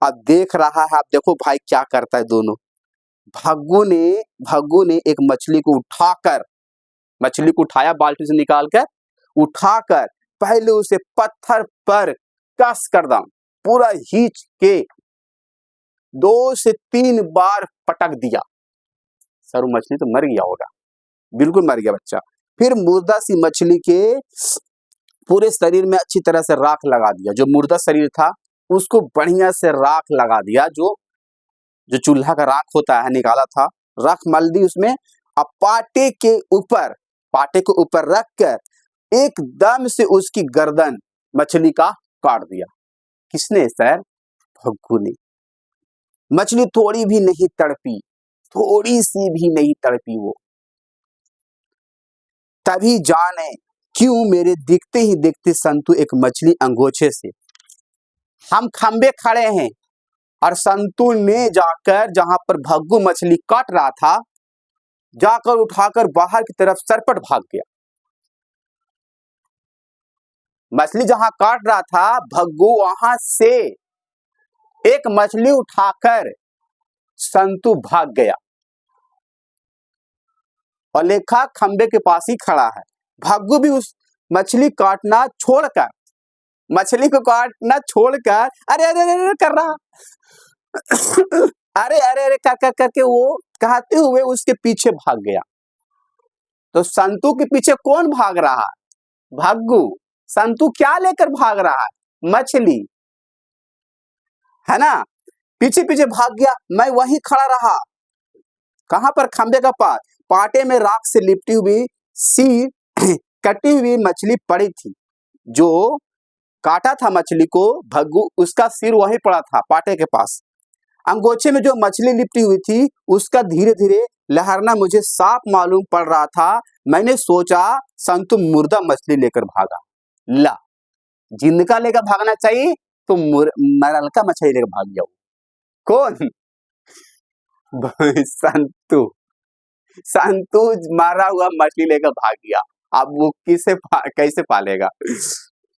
A: अब देख रहा है, अब देखो भाई क्या करता है दोनों। भग्गू ने एक मछली को उठाकर, मछली को उठाया बाल्टी से निकालकर, उठाकर पहले उसे पत्थर पर कस कर दम पूरा खींच के 2 से 3 बार पटक दिया। सर मछली तो मर गया होगा, बिल्कुल मर गया बच्चा। फिर मुर्दा सी मछली के पूरे शरीर में अच्छी तरह से राख लगा दिया, जो मुर्दा शरीर था उसको बढ़िया से राख लगा दिया, जो चूल्हा का राख होता है निकाला था, राख मल दी उसमें। अब पाटे के ऊपर रख कर एकदम से उसकी गर्दन मछली का काट दिया। किसने सर? भग्गू ने। मछली थोड़ी भी नहीं तड़पी, थोड़ी सी भी नहीं तड़पी वो। तभी जाने क्यों मेरे दिखते ही दिखते संतू एक मछली अंगोछे से, हम खंबे खड़े हैं और संतू ने जाकर जहां पर भग्गू मछली काट रहा था, जाकर उठाकर बाहर की तरफ सरपट भाग गया। मछली जहां काट रहा था भग्गू वहां से एक मछली उठाकर संतू भाग गया और लेखक खंबे के पास ही खड़ा है। भग्गू भी उस मछली को काटना छोड़कर अरे अरे अरे कर रहा अरे अरे अरे कर करके वो कहते हुए उसके पीछे भाग गया। तो संतू के पीछे कौन भाग रहा है? भग्गू। संतू क्या लेकर भाग रहा है? मछली, है ना, पीछे पीछे भाग गया। मैं वहीं खड़ा रहा, कहां पर? खंबे का पास। पाटे में राख से लिपटी हुई सी कटी हुई मछली पड़ी थी, जो काटा था मछली को भग्गू, उसका सिर वहीं पड़ा था पाटे के पास। अंगोछे में जो मछली लिपटी हुई थी उसका धीरे धीरे लहरना मुझे साफ मालूम पड़ रहा था। मैंने सोचा संतू मुर्दा मछली लेकर भागा। ला, जिंदा लेकर भागना चाहिए तो मरल का मछली लेकर भाग जाओ। कौन? संतू मारा हुआ मछली लेकर भाग गया। अब वो कैसे पालेगा?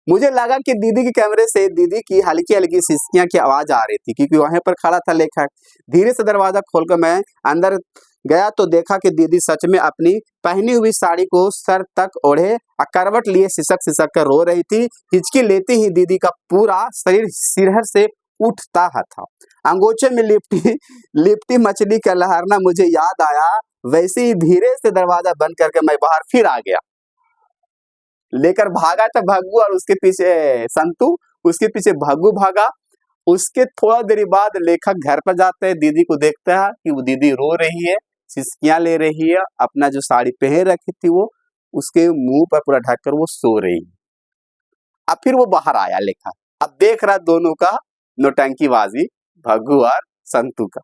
A: मुझे लगा कि दीदी के कैमरे से दीदी की हल्की हल्की सिसकियां की आवाज आ रही थी, क्योंकि वहां पर खड़ा था लेखक। धीरे से दरवाजा खोलकर मैं अंदर गया तो देखा कि दीदी सच में अपनी पहनी हुई साड़ी को सर तक ओढ़े करवट लिए सिसक कर रो रही थी। हिचकी लेते ही दीदी का पूरा शरीर सिरहर से उठता था। अंगोछे में लिपटी मछली का लहरना मुझे याद आया। वैसे ही धीरे से दरवाजा बंद करके मैं बाहर फिर आ गया। लेकर भागा था भग्गू और उसके पीछे संतू, उसके पीछे भग्गू भागा। उसके थोड़ा देर बाद लेखक घर पर जाते हैं, दीदी को देखता है कि वो दीदी रो रही है, सिसकियां ले रही है, अपना जो साड़ी पहन रखी थी वो उसके मुंह पर पूरा ढककर वो सो रही है। अब फिर वो बाहर आया लेखा, अब देख रहा दोनों का नौटंकीबाजी, भग्गू और संतू का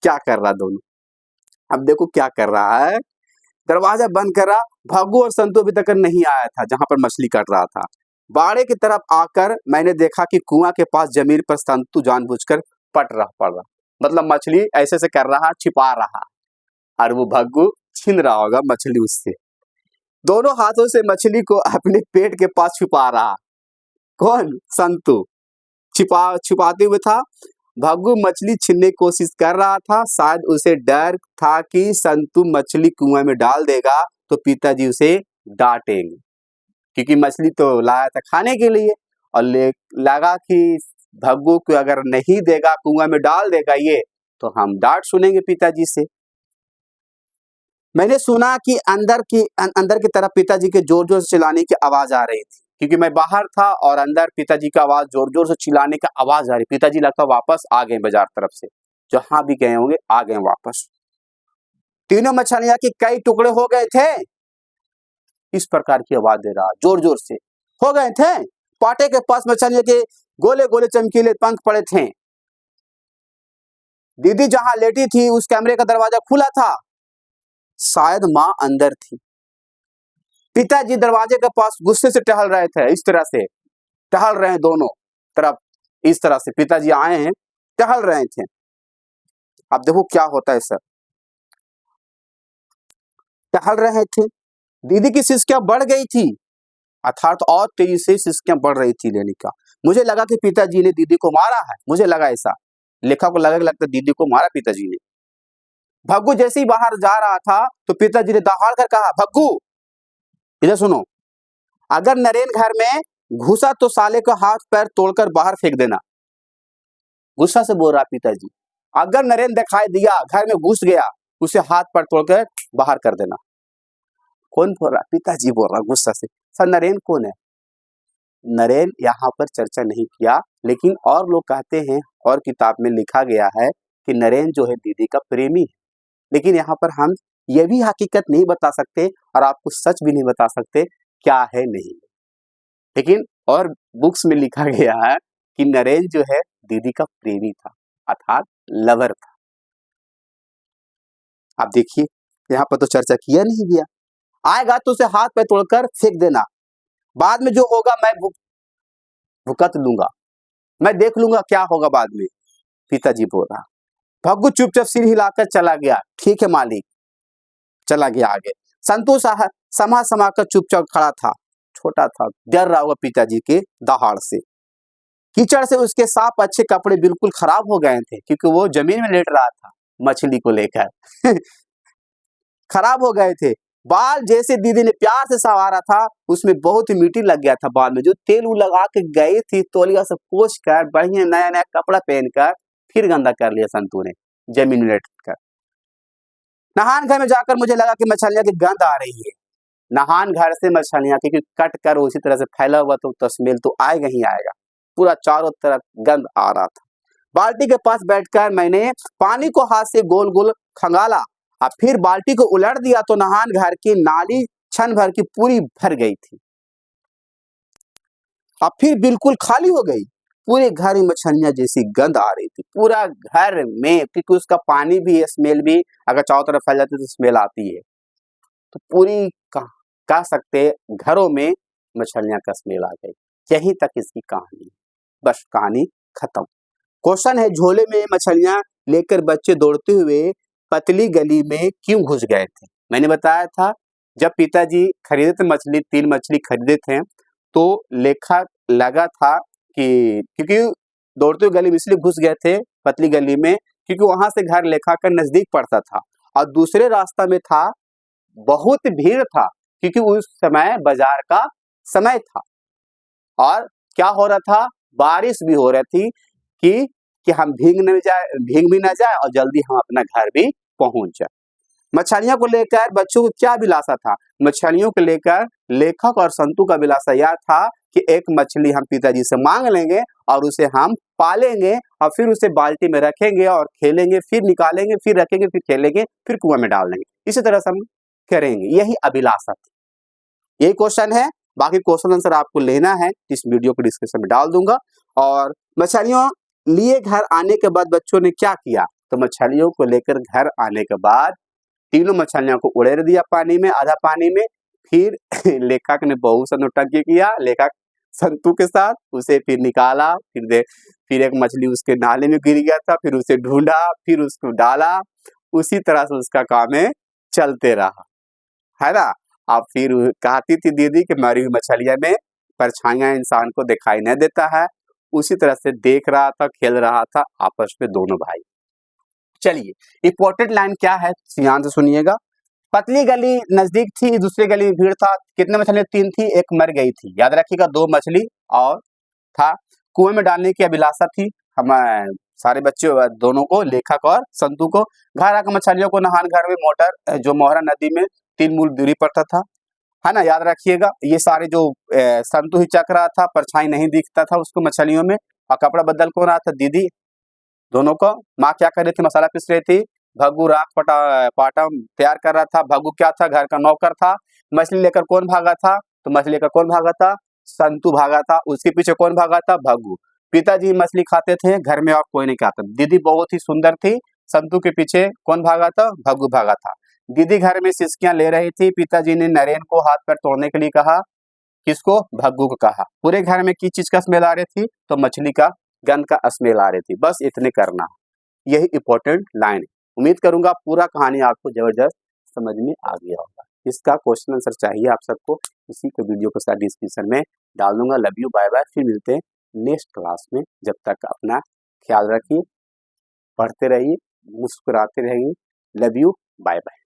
A: क्या कर रहा दोनों। अब देखो क्या कर रहा है, दरवाजा बंद कर रहा। भग्गू और संतू अभी तक नहीं आया था जहां पर मछली कट रहा था। बाड़े की तरफ आकर मैंने देखा कि कुआं के पास जमीन पर संतू जानबूझकर पड़ रहा, मतलब मछली ऐसे से कर रहा, छिपा रहा, और वो भग्गू छीन रहा होगा मछली उससे। दोनों हाथों से मछली को अपने पेट के पास छुपा रहा। कौन? संतू छुपाते हुए था। भग्गू मछली छीनने की कोशिश कर रहा था, शायद उसे डर था कि संतू मछली कुआं में डाल देगा तो पिताजी उसे डांटेंगे, क्योंकि मछली तो लाया था खाने के लिए, और लगा कि भग्गू को अगर नहीं देगा, कुआं में डाल देगा ये, तो हम डांट सुनेंगे पिताजी से। मैंने सुना कि अंदर की तरफ पिताजी के जोर जोर से चिल्लाने की आवाज आ रही थी, क्योंकि मैं बाहर था और अंदर पिताजी का आवाज, जोर जोर से चिल्लाने का आवाज आ रही। पिताजी लगता वापस आ गए बाजार तरफ से, जहां भी गए होंगे आ गए वापस। तीनों मछलियां के कई टुकड़े हो गए थे, इस प्रकार की आवाज दे रहा, जोर जोर से। हो गए थे, पाटे के पास मछलियों के गोले गोले चमकीले पंख पड़े थे। दीदी जहां लेटी थी उस कमरे का दरवाजा खुला था, शायद मां अंदर थी। पिताजी दरवाजे के पास गुस्से से टहल रहे थे, इस तरह से टहल रहे हैं दोनों तरफ, इस तरह से पिताजी आए हैं, टहल रहे थे। अब देखो क्या होता है सर, टहल रहे थे, दीदी की सिसकियां बढ़ गई थी, अर्थात और तेजी से सिसकियां बढ़ रही थी लेने का। मुझे लगा कि पिताजी ने दीदी को मारा है, मुझे लगा ऐसा, लेखा को लगता दीदी को मारा पिताजी ने। भग्गू जैसे ही बाहर जा रहा था तो पिताजी ने दहाड़ कर कहा, भग्गू इधर सुनो, अगर नरेन घर में घुसा तो साले को हाथ पैर तोड़कर बाहर फेंक देना। गुस्सा से बोल रहा पिताजी, अगर नरेन दिखाई दिया, घर में घुस गया, उसे हाथ पैर तोड़कर बाहर कर देना। कौन बोल रहा? पिताजी बोल रहा गुस्सा से। सर नरेन कौन है? नरेन यहाँ पर चर्चा नहीं किया, लेकिन और लोग कहते हैं और किताब में लिखा गया है कि नरेन जो है दीदी का प्रेमी है, लेकिन यहाँ पर हम ये भी हकीकत नहीं बता सकते और आपको सच भी नहीं बता सकते क्या है नहीं, लेकिन और बुक्स में लिखा गया है कि नरेन जो है दीदी का प्रेमी था, अर्थात लवर था। आप देखिए यहाँ पर तो चर्चा किया नहीं गया, आएगा तो उसे हाथ पे तोड़कर फेंक देना, बाद में जो होगा मैं भुगत लूंगा, मैं देख लूंगा क्या होगा बाद में, पिताजी बोल रहा। भग्गू चुपचाप सिर हिलाकर चला गया, ठीक है मालिक, चला गया आगे। संतोष समा कर चुपचाप खड़ा था, छोटा था, डर रहा होगा पिताजी के दहाड़ से। कीचड़ से उसके साफ अच्छे कपड़े बिल्कुल खराब हो गए थे, क्योंकि वो जमीन में लेट रहा था मछली को लेकर खराब हो गए थे। बाल जैसे दीदी ने प्यार से संवारा था, उसमें बहुत ही मिट्टी लग गया था बाल में, जो तेल लगा के गई थी, तौलिया से पोंछ कर बढ़िया नया नया कपड़ा पहनकर फिर गंदा कर लिया संतू ने जमीन में लेट कर। नहान घर में जाकर मुझे लगा कि मछलियां की गंध आ रही है। नहान घर से मछलियां की कट कर उसी तरह से फैला हुआ तो स्मेल तो आएगा ही आएगा, पूरा चारों तरफ गंध आ रहा था। बाल्टी के पास बैठकर मैंने पानी को हाथ से गोल गोल खंगाला और फिर बाल्टी को उलट दिया तो नहान घर की नाली क्षण भर की पूरी भर गई थी, और फिर बिल्कुल खाली हो गई। पूरे घर में मछलियां जैसी गंध आ रही थी, पूरा घर में, क्योंकि उसका पानी भी है, स्मेल भी अगर चारों तरफ फैल जाती तो स्मेल आती है, तो पूरी कह सकते घरों में मछलियां का स्मेल आ गई। यहीं तक इसकी कहानी, बस कहानी खत्म। क्वेश्चन है, झोले में मछलियां लेकर बच्चे दौड़ते हुए पतली गली में क्यों घुस गए थे? मैंने बताया था जब पिताजी खरीदे थे मछली, 3 मछली खरीदे थे, तो लेखा लगा था कि क्योंकि दौड़ते हुए गली में इसलिए घुस गए थे पतली गली में, क्योंकि वहां से घर लेखा का नजदीक पड़ता था, और दूसरे रास्ता में था बहुत भीड़ था, क्योंकि उस समय बाजार का समय था और क्या हो रहा था, बारिश भी हो रही थी कि हम भीग भी ना जाए और जल्दी हम अपना घर भी पहुंच जाए। मछलियों को लेकर बच्चों को क्या विलासा था? मछलियों को लेकर लेखक और संतू का विलासा यह था कि एक मछली हम पिताजी से मांग लेंगे और उसे हम पालेंगे और फिर उसे बाल्टी में रखेंगे और खेलेंगे, फिर निकालेंगे, फिर रखेंगे, फिर खेलेंगे, फिर कुआं में डाल देंगे, इसी तरह से हम करेंगे, यही अभिलाषा थी। यही क्वेश्चन है, बाकी क्वेश्चन आंसर आपको लेना है इस वीडियो को डिस्क्रिप्शन में डाल दूंगा। और मछलियों लिए घर आने के बाद बच्चों ने क्या किया, तो मछलियों को लेकर घर आने के बाद तीनों मछलियों को उड़ेर दिया पानी में, आधा पानी में। फिर लेखक ने बहुत सा नौटंकी किया, लेखक संतु के साथ उसे फिर निकाला, फिर एक मछली उसके नाले में गिर गया था, फिर उसे ढूंढा, फिर उसको डाला। उसी तरह से उसका काम है चलते रहा, है ना। अब फिर कहती थी दीदी कि मरी हुई मछलियां में परछाइयां इंसान को दिखाई नहीं देता है। उसी तरह से देख रहा था, खेल रहा था आपस में दोनों भाई। चलिए, इंपॉर्टेंट लाइन क्या है ध्यान से सुनिएगा। पतली गली नजदीक थी, दूसरी गली में भीड़ था। कितने मछलियां? 3 थी, एक मर गई थी। याद रखिएगा, 2 मछली और था। कुएं में डालने की अभिलाषा थी हम सारे बच्चों दोनों को, लेखक और संतु को। घर आकर मछलियों को नहान घर में मोटर जो मोहरा नदी में 3 मूल दूरी पर था, है ना। याद रखिएगा, ये सारे जो संतु हिचक रहा था, परछाई नहीं दिखता था उसको मछलियों में। और कपड़ा बदल कौन रहा था? दीदी। दोनों को माँ क्या कर रही थी? मसाला पीस रही थी। भग्गू राख पाटा तैयार कर रहा था। भग्गू क्या था? घर का नौकर था। मछली लेकर कौन भागा था? तो मछली लेकर कौन भागा था? संतु भागा था। उसके पीछे कौन भागा था? भग्गू। पिताजी मछली खाते थे, घर में और कोई नहीं खाता। दीदी बहुत ही सुंदर थी। संतु के पीछे कौन भागा था? भग्गू भागा था। दीदी घर में सिसकियां ले रही थी। पिताजी ने नरेन को हाथ पैर तोड़ने के लिए कहा। किसको? भग्गू को कहा। पूरे घर में किस चीज का स्मेल आ रही थी? तो मछली का गंध का स्मेल आ रही थी। बस इतने करना, यही इंपॉर्टेंट लाइन है। उम्मीद करूंगा पूरा कहानी आपको जबरदस्त समझ में आ गया होगा। इसका क्वेश्चन आंसर चाहिए आप सबको, इसी को वीडियो के साथ डिस्क्रिप्शन में डाल दूंगा। Love you, bye bye. फिर मिलते हैं नेक्स्ट क्लास में। जब तक अपना ख्याल रखिए, पढ़ते रहिए, मुस्कुराते रहिए। Love you, bye bye.